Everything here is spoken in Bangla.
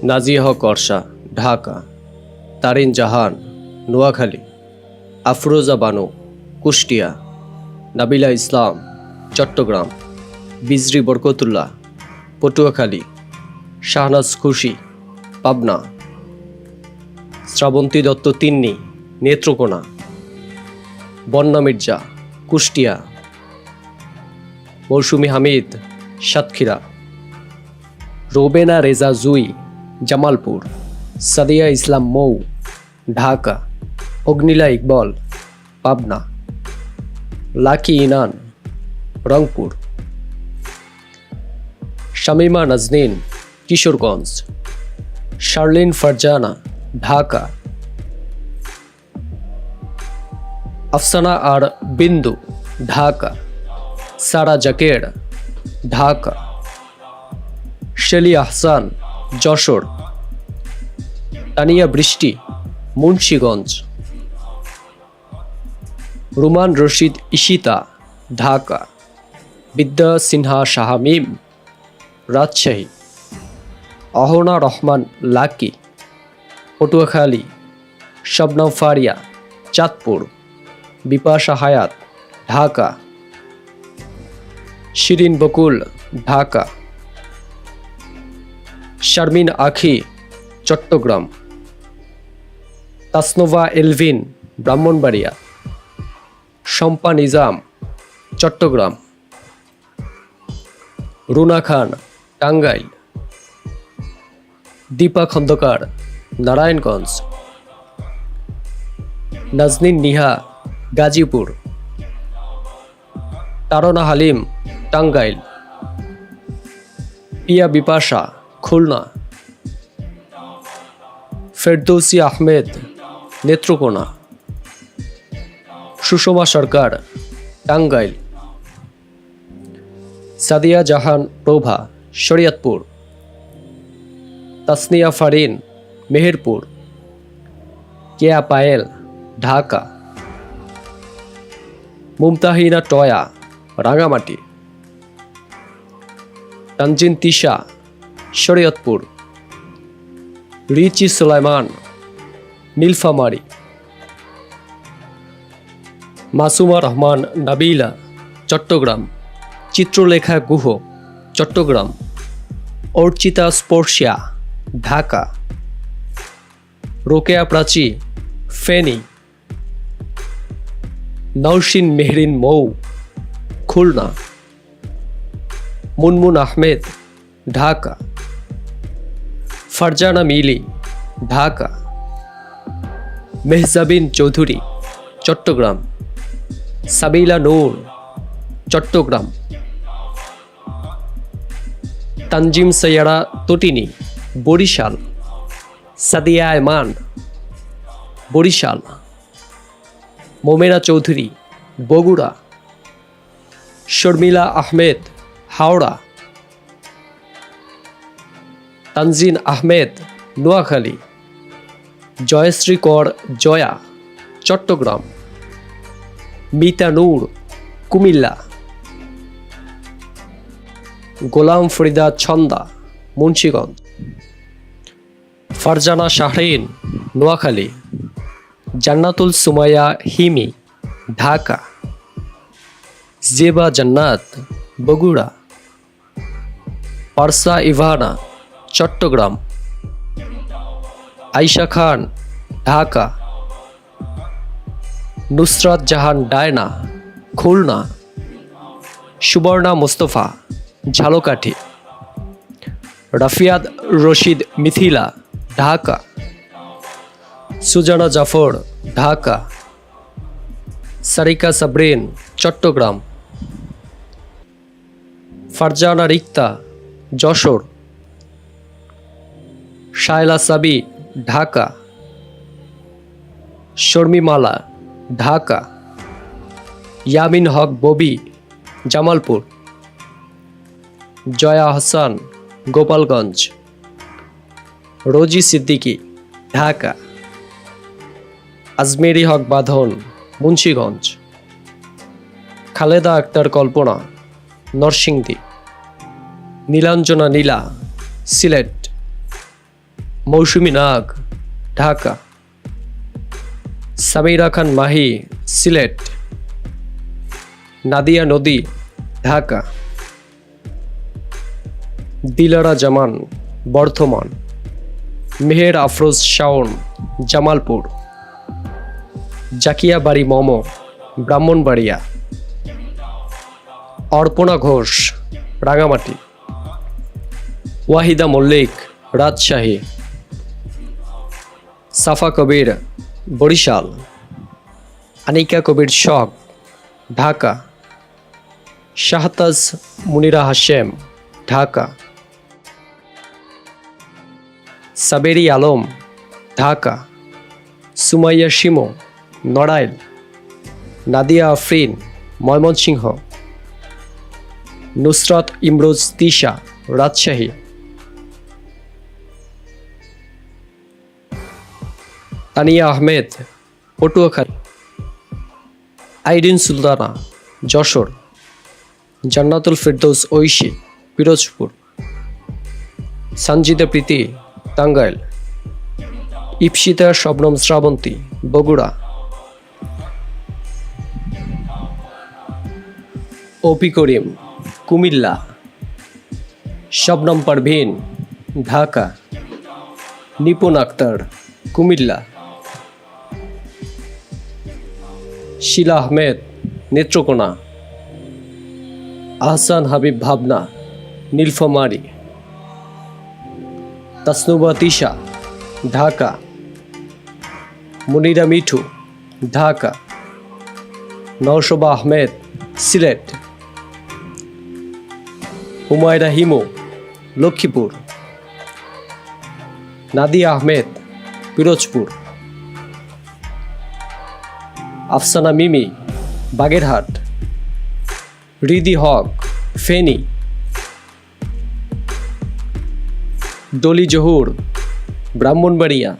নাজিয়া হক অর্ষা, ঢাকা। তারিন জাহান, নোয়াখালী। আফরোজা বানু, কুষ্টিয়া। নাবিলা ইসলাম, চট্টগ্রাম। বিজরি বরকতুল্লাহ, পটুয়াখালী। শাহনাজ খুশি, পাবনা। শ্রাবন্তী দত্ত তিন্নি, নেত্রকোনা। বন্যা মির্জা, কুষ্টিয়া। মৌসুমী হামিদ, সাতক্ষীরা। রোবেনা রেজা জুই, জামালপুর। সাদিয়া ইসলাম মৌ, ঢাকা। অগ্নিলা ইকবল, পাবনা। লাকি ইনান, রংপুর। শামিমা নাজনীন, কিশোরগঞ্জ। শার্লিন ফারজানা, ঢাকা। আফসানা আর বিন্দু, ঢাকা। সারা জাকের, ঢাকা। শেলি আহসান, যশোর। তানিয়া বৃষ্টি, মুন্সীগঞ্জ। রুমান রশিদ ইশিতা, ঢাকা। বিদ্যা সিনহা শাহামিম, রাজশাহী। অহনা রহমান লাকি, পটুয়াখালী। শবনম ফারিয়া, চাঁদপুর। বিপাশা হায়াত, ঢাকা। শিরিন বকুল, ঢাকা। শারমিন আখি, চট্টগ্রাম। তাসনোভা এলভিন, ব্রাহ্মণবাড়িয়া। শম্পা নিজাম, চট্টগ্রাম। রুনা খান, টাঙ্গাইল। দীপা খন্দকার, নারায়ণগঞ্জ। নাজনীন নিহা, গাজীপুর। তারনা হালিম, টাঙ্গাইল। পিয়া বিপাশা, খুলনা। ফেরদৌসি আহমেদ, নেত্রকোনা। সুষমা সরকার, টাঙ্গাইল। সাদিয়া জাহান প্রভা, শরীয়তপুর। তাসনিয়া ফারিন, মেহেরপুর। কেয়া পায়েল, ঢাকা। মুমতাহিনা টয়া, রাঙামাটি। তানজিন তিশা, শরীয়তপুর। রিচি সুলাইমান, নীলফামারী। মাসুমা রহমান নাবিলা, চট্টগ্রাম। চিত্রলেখা গুহ, চট্টগ্রাম। অর্চিতা স্পর্শিয়া, ঢাকা। রোকেয়া প্রাচী, ফেনী। নওশিন মেহরিন মৌ, খুলনা। মুনমুন আহমেদ, ঢাকা। ফারজানা মিলি, ঢাকা। মেহজাবিন চৌধুরী, চট্টগ্রাম। সাবিলা নূর, চট্টগ্রাম। তানজিম সৈয়রা তটিনী, বরিশাল। সাদিয়া এমান, বরিশাল। মোমেনা চৌধুরী, বগুড়া। শর্মিলা আহমেদ, হাওড়া। তানজিন আহমেদ, নোয়াখালী। জয়শ্রী কর জয়া, চট্টগ্রাম। মিতা নূর, কুমিল্লা। গোলাম ফরিদা ছন্দা, মুন্সীগঞ্জ। ফারজানা শাহরিন, নোয়াখালী। জান্নাতুল সুমাইয়া হিমি, ঢাকা। জেবা জান্নাত, বগুড়া। পারসা ইভানা, চট্টগ্রাম। আয়শা খান, ঢাকা। নুসরাত জাহান ডায়না, খুলনা। সুবর্ণা মোস্তফা, ঝালকাঠি। রাফিয়াদ রশিদ মিথিলা, ঢাকা। সুজানা জাফর, ঢাকা। সারিকা সাবরিন, চট্টগ্রাম। ফারজানা রিক্তা, যশোর। শায়লা সাবি, ঢাকা। শর্মিমালা, ঢাকা। ইয়ামিন হক ববি, জামালপুর। জয়া হাসান, গোপালগঞ্জ। রোজি সিদ্দিকী, ঢাকা। আজমেরি হক বাঁধন, মুন্সীগঞ্জ। খালেদা আক্তার কল্পনা, নরসিংদী। নীলাঞ্জনা নীলা, সিলেট। মৌসুমী নাগ, ঢাকা। সামিরা খান মাহি, সিলেট। নাদিয়া নদী, ঢাকা। দিলারা জামান, বর্ধমান। মেহের আফরোজ শাওন, জামালপুর। জাকিয়া বাড়ি মম, ব্রাহ্মণবাড়িয়া। অর্পণা ঘোষ, রাঙামাটি। ওয়াহিদা মল্লিক, রাজশাহী। সাফা কবির, বরিশাল। আনিকা কবির শখ, ঢাকা। শাহতাজ মুনিরা হাশেম, ঢাকা। সাবেরি আলম, ঢাকা। সুমাইয়া শিমো, নড়াইল। নাদিয়া আফরিন, ময়মনসিংহ। নুসরাত ইমরোজ তিশা, রাজশাহী। তানিয়া আহমেদ, পটুয়াখালী। আইরিন সুলতানা, যশোর। জান্নাতুল ফিরদৌস ঐশী, পিরোজপুর। সঞ্জিদা প্রীতি, টাঙ্গাইল। ইপসিতা শবনম শ্রাবন্তী, বগুড়া। ওপি করিম, কুমিল্লা। শবনম পারভিন, ঢাকা। নিপুণ আক্তার, কুমিল্লা। শিলা আহমেদ, নেত্রকোনা। আহসান হাবিব ভাবনা, নীলফামারী। তাসনুবা তিশা, ঢাকা। মুনিরা মিঠু, ঢাকা। নওশবা আহমেদ, সিলেট। হুমায়রা হিমু, লক্ষ্মীপুর। নাদিয়া আহমেদ, পিরোজপুর। আফসানা মিমি, বাগেরহাট। হৃদি হক, ফেনী। ডলি জহুর, ব্রাহ্মণবাড়িয়া।